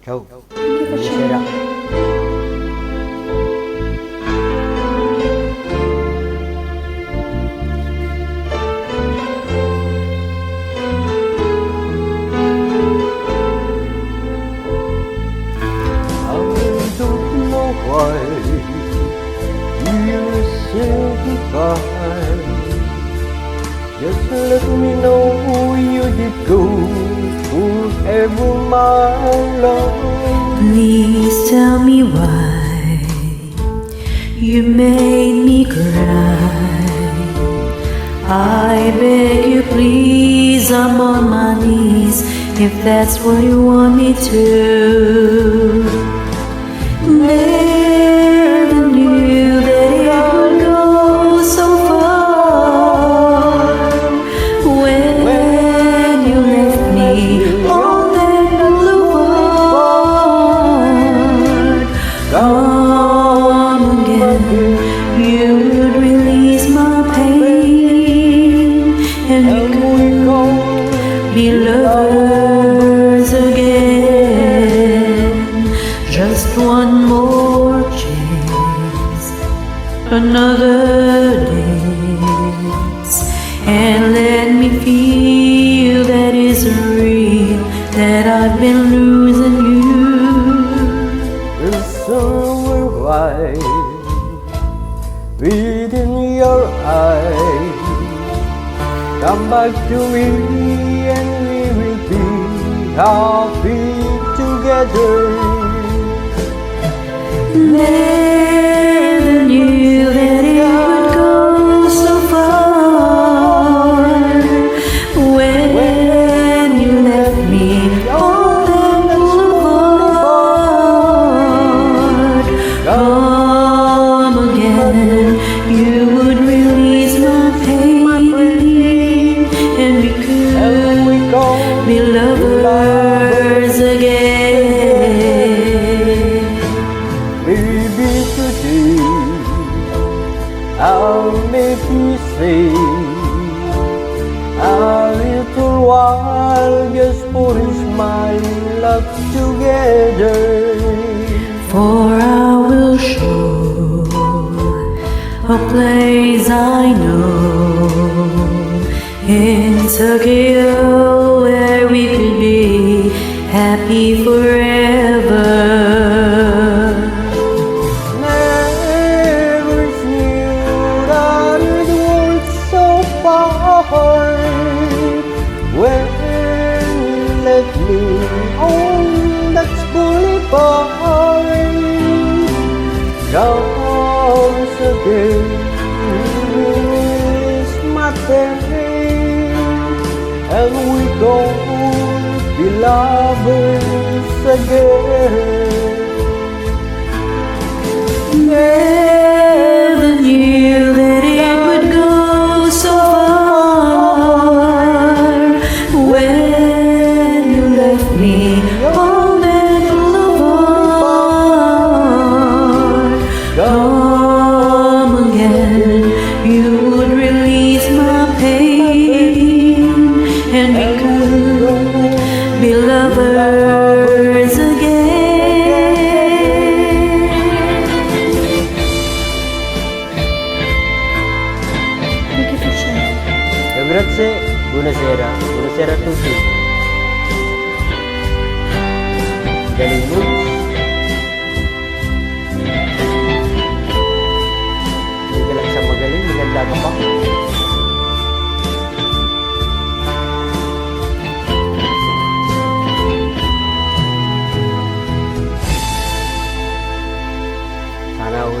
Ciao. Thank you for Buonasera. sharing. I don't know why you said goodbye. Just let me know you did go forever, my love. Please tell me why you made me cry. I beg you, please, I'm on my knees if that's what you want me to. Never knew that it would go so far. When you left me on that boulevard, come again, you would release my pain, and we could be lovers again. Just one more chance, another dance, and let me feel that it's real, that I've been losing you. The summer wide within your eyes. Come back to me and we will be happy together. Never knew that it would go so far. When you left me on that boulevard, come again, you would release my pain, and we could be lovers again. Maybe today I'll make you say a little while just for this my love together. For I will show a place I know in Tokyo where we could be happy forever. Never knew that it was so far when you left me on that boulevard. Comes again, is my pain, and we gon' be lovers again. Never knew that it would go so far. When you left me on that boulevard, come again, you would release my pain, and we could be lovers again. Thank you for sharing. Grazie, buonasera, buonasera a tutti. Galing mo. Hindi ka lang sa magaling, maganda ka pa. Sana all